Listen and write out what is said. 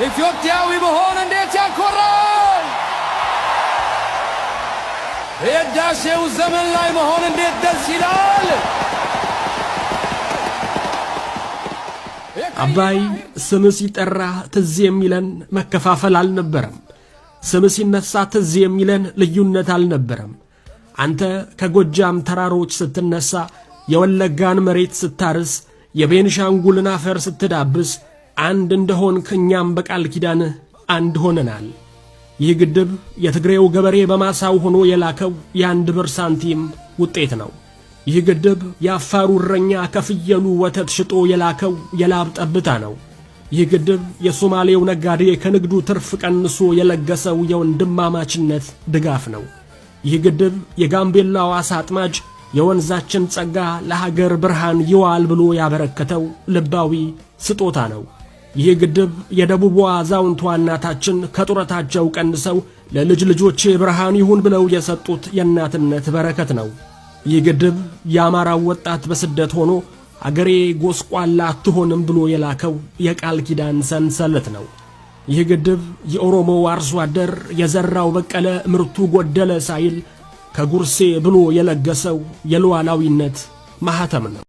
ኢትዮጵያዊ መሆን እንዴት ያኮራል! በየዳሴው ዘመን ላይ መሆን እንዴት ደስ ይላል! አባይ ስም ሲጠራ ትዝ የሚለን መከፋፈል አልነበረም። ስም ሲነሳ ትዝ የሚለን ልዩነት አልነበረም። አንተ ከጎጃም ተራሮች ስትነሳ፣ የወለጋን መሬት ስታርስ፣ የቤንሻንጉልን አፈር ስትዳብስ አንድ እንደሆንክ እኛም በቃል ኪዳንህ አንድ ሆነናል። ይህ ግድብ የትግሬው ገበሬ በማሳው ሆኖ የላከው የአንድ ብር ሳንቲም ውጤት ነው። ይህ ግድብ የአፋሩ እረኛ ከፍየሉ ወተት ሽጦ የላከው የላብ ጠብታ ነው። ይህ ግድብ የሶማሌው ነጋዴ ከንግዱ ትርፍ ቀንሶ የለገሰው የወንድማማችነት ድጋፍ ነው። ይህ ግድብ የጋምቤላው አሳ አጥማጅ የወንዛችን ጸጋ ለሀገር ብርሃን ይዋል ብሎ ያበረከተው ልባዊ ስጦታ ነው። ይህ ግድብ የደቡቧ አዛውንቷ እናታችን ከጡረታቸው ቀንሰው ለልጅ ልጆቼ ብርሃን ይሁን ብለው የሰጡት የእናትነት በረከት ነው። ይህ ግድብ የአማራው ወጣት በስደት ሆኖ አገሬ ጎስቋላ አትሆንም ብሎ የላከው የቃል ኪዳን ሰንሰለት ነው። ይህ ግድብ የኦሮሞ አርሶ አደር የዘራው በቀለ ምርቱ ጎደለ ሳይል ከጉርሴ ብሎ የለገሰው የሉዓላዊነት ማህተም ነው።